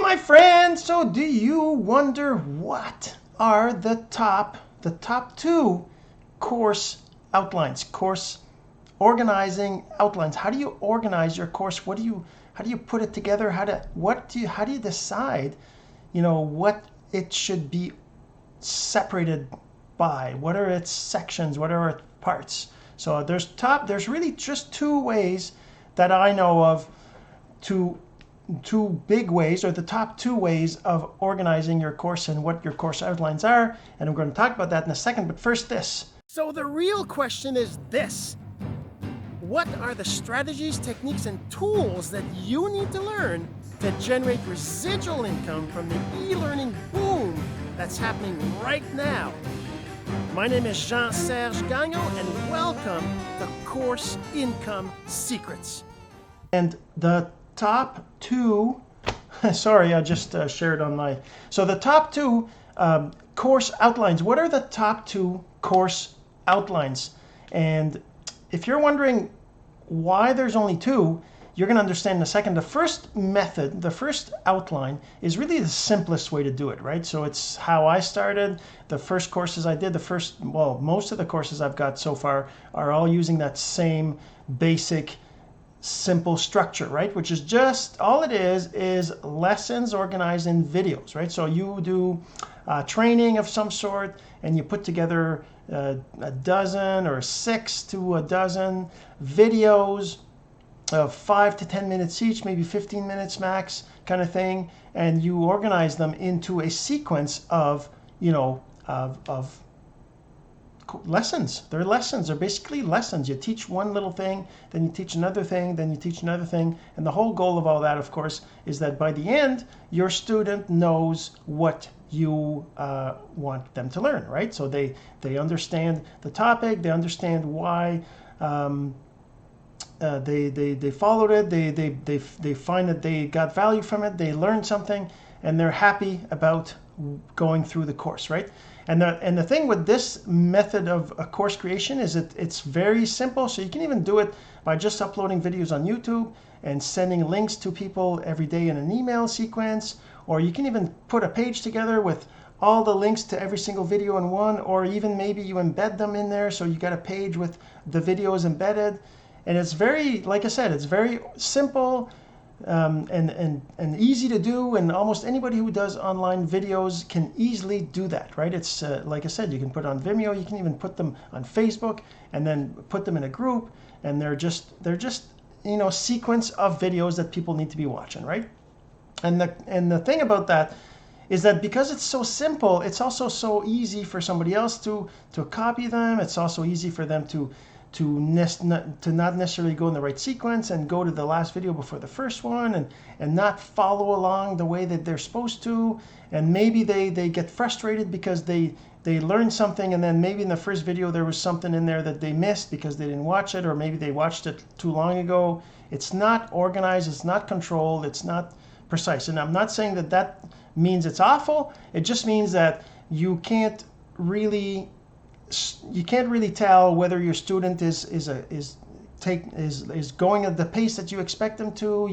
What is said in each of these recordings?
my friend, so do you wonder what are the top two course outlines, course organizing outlines? How do you organize your course? How do you put it together? How do you decide, what it should be separated by? What are its sections? What are its parts? So there's really just two ways that I know of, two big ways, or the top two ways of organizing your course and what your course outlines are. And I'm going to talk about that in a second, but first this. So the real question is this: what are the strategies, techniques, and tools that you need to learn to generate residual income from the e-learning boom that's happening right now? My name is Jean-Serge and welcome to Course Income Secrets. And the top two, sorry, I just shared on my, so the top two course outlines. What are the top two course outlines? And if you're wondering why there's only two, you're going to understand in a second. The first method, the first outline, is really the simplest way to do it, right? So it's how I started. The first courses I did, most of the courses I've got so far are all using that same basic simple structure, right? Which is just, all it is lessons organized in videos, right? So you do training of some sort, and you put together a dozen or 6 to a dozen videos of 5 to 10 minutes each, maybe 15 minutes max, kind of thing, and you organize them into a sequence of lessons. They're lessons. They're basically lessons. You teach one little thing, then you teach another thing, then you teach another thing, and the whole goal of all that, of course, is that by the end, your student knows what you want them to learn, right? So they understand the topic, they understand why they followed it, they find that they got value from it, they learned something, and they're happy about going through the course, right? And the thing with this method of a course creation is it's very simple. So you can even do it by just uploading videos on YouTube and sending links to people every day in an email sequence, or you can even put a page together with all the links to every single video in one, or even maybe you embed them in there, so you got a page with the videos embedded. And it's very, like I said, it's very simple and easy to do, and almost anybody who does online videos can easily do that, right? It's like I said, you can put it on Vimeo, you can even put them on Facebook, and then put them in a group, and they're just sequence of videos that people need to be watching, right? And the thing about that is that because it's so simple, it's also so easy for somebody else to copy them. It's also easy for them to not necessarily go in the right sequence and go to the last video before the first one, and not follow along the way that they're supposed to. And maybe they get frustrated because they learned something, and then maybe in the first video there was something in there that they missed because they didn't watch it, or maybe they watched it too long ago. It's not organized, it's not controlled, it's not precise. And I'm not saying that means it's awful. It just means that you can't really tell whether your student is going at the pace that you expect them to.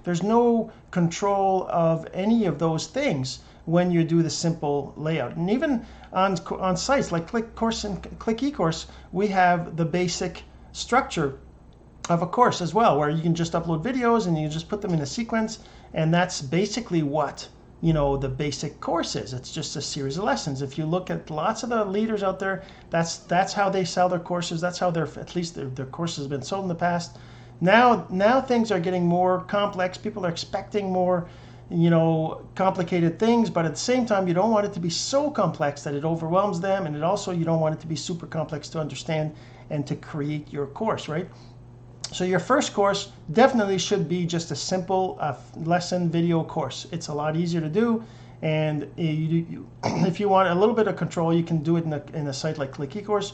There's no control of any of those things when you do the simple layout. And even on sites like ClickCourse and ClickEcourse, we have the basic structure of a course as well, where you can just upload videos and you just put them in a sequence, and that's basically what the basic course is. It's just a series of lessons. If you look at lots of the leaders out there, that's how they sell their courses. That's how their courses have been sold in the past. Now things are getting more complex. People are expecting more complicated things, but at the same time, you don't want it to be so complex that it overwhelms them, and you don't want it to be super complex to understand and to create your course, right? So your first course definitely should be just a simple lesson video course. It's a lot easier to do, and if you want a little bit of control, you can do it in a site like ClickEcourse,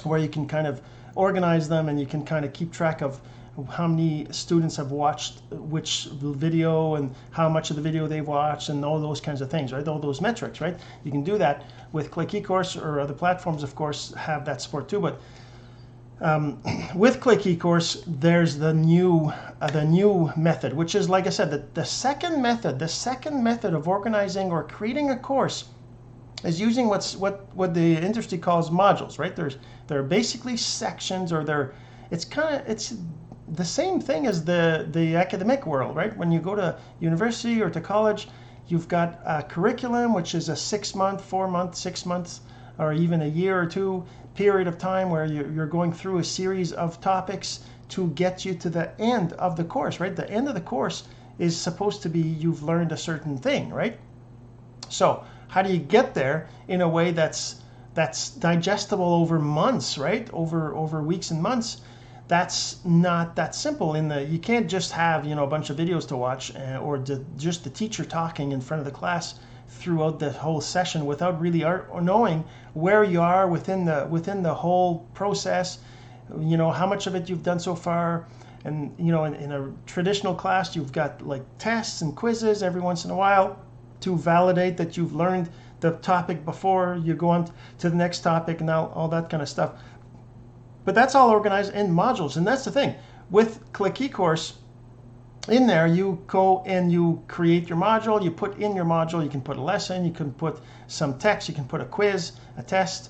where you can kind of organize them, and you can kind of keep track of how many students have watched which video and how much of the video they've watched, and all those kinds of things, right? All those metrics, right? You can do that with ClickEcourse, or other platforms, of course, have that support too. But with Click eCourse, there's the new method, which is, like I said, the second method of organizing or creating a course is using what the industry calls modules, right? They're basically sections, or it's the same thing as the academic world, right? When you go to university or to college, you've got a curriculum, which is a 6 month, 4 month, 6 months, or even a year or two period of time where you're going through a series of topics to get you to the end of the course, right? The end of the course is supposed to be you've learned a certain thing, right? So how do you get there in a way that's digestible over months, right? Over weeks and months? That's not that simple. You can't just have a bunch of videos to watch or just the teacher talking in front of the class throughout the whole session without really knowing where you are within the whole process, how much of it you've done so far. And in a traditional class, you've got like tests and quizzes every once in a while to validate that you've learned the topic before you go on to the next topic and all that kind of stuff. But that's all organized in modules. And that's the thing with Click eCourse. In there, you go and you create your module. You put in your module, you can put a lesson, you can put some text, you can put a quiz, a test,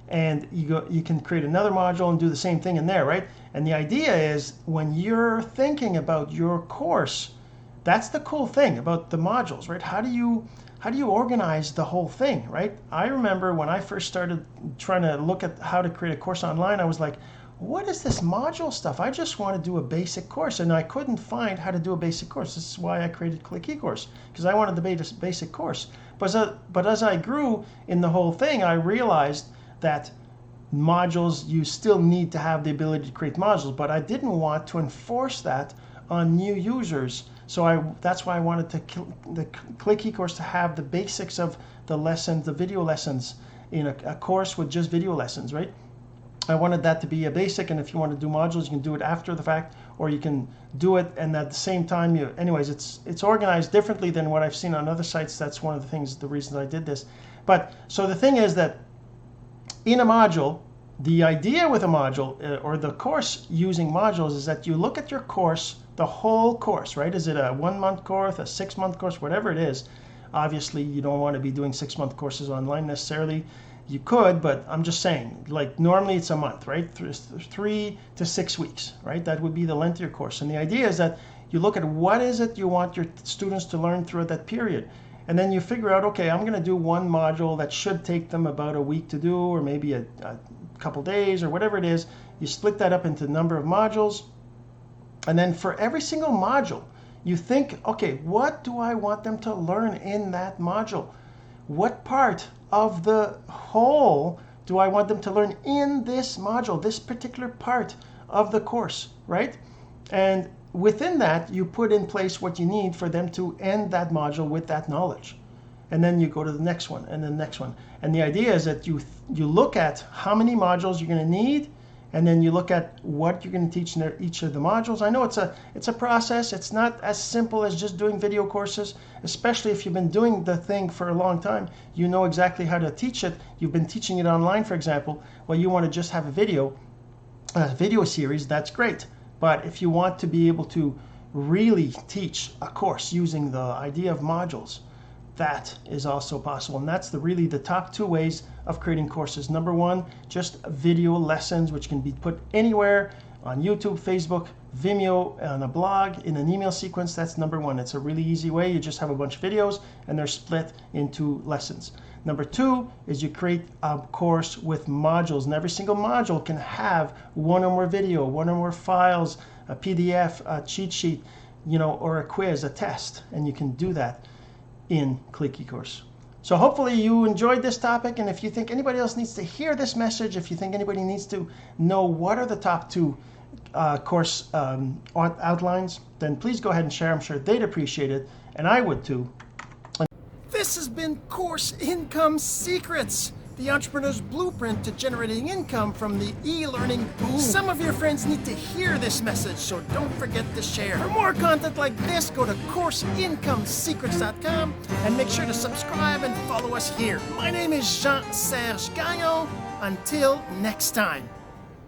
and you can create another module and do the same thing in there, right? And the idea is when you're thinking about your course, that's the cool thing about the modules, right? How do you organize the whole thing, right? I remember when I first started trying to look at how to create a course online, I was like, what is this module stuff? I just want to do a basic course, and I couldn't find how to do a basic course. This is why I created Click eCourse, because I wanted the basic course. But as I grew in the whole thing, I realized that modules, you still need to have the ability to create modules, but I didn't want to enforce that on new users. So that's why I wanted the Click eCourse to have the basics of the lessons, the video lessons in a course with just video lessons, right? I wanted that to be a basic, and if you want to do modules, you can do it after the fact, or you can do it and at the same time anyways, it's organized differently than what I've seen on other sites. That's one of the reasons I did this. But so the thing is that in a module, the idea with a module or the course using modules is that you look at your course, the whole course, right? Is it a 1 month course, a 6 month course, whatever it is? Obviously, you don't want to be doing 6 month courses online necessarily. You could, but I'm just saying, like normally it's a month, right? 3 to 6 weeks, right? That would be the length of your course. And the idea is that you look at what is it you want your students to learn throughout that period. And then you figure out, okay, I'm going to do one module that should take them about a week to do, or maybe a couple days, or whatever it is. You split that up into a number of modules. And then for every single module, you think, okay, what do I want them to learn in that module? What part of the whole do I want them to learn in this module, this particular part of the course, right? And within that, you put in place what you need for them to end that module with that knowledge. And then you go to the next one and the next one. And the idea is that you look at how many modules you're going to need, and then you look at what you're going to teach in each of the modules. I know it's a process. It's not as simple as just doing video courses, especially if you've been doing the thing for a long time. You know exactly how to teach it. You've been teaching it online, for example. Well, you want to just have a video series, that's great. But if you want to be able to really teach a course using the idea of modules, that is also possible. And that's really the top 2 ways of creating courses. Number 1, just video lessons, which can be put anywhere on YouTube, Facebook, Vimeo, on a blog, in an email sequence. That's number 1. It's a really easy way. You just have a bunch of videos and they're split into lessons. Number 2 is you create a course with modules, and every single module can have one or more video, one or more files, a PDF, a cheat sheet, or a quiz, a test, and you can do that in Click eCourse. So hopefully you enjoyed this topic, and if you think anybody else needs to hear this message, if you think anybody needs to know what are the top 2 course outlines, then please go ahead and share. I'm sure they'd appreciate it, and I would too. This has been Course Income Secrets, the entrepreneur's blueprint to generating income from the e-learning boom. Some of your friends need to hear this message, so don't forget to share. For more content like this, go to CourseIncomeSecrets.com and make sure to subscribe and follow us here. My name is Jean-Serge. Until next time.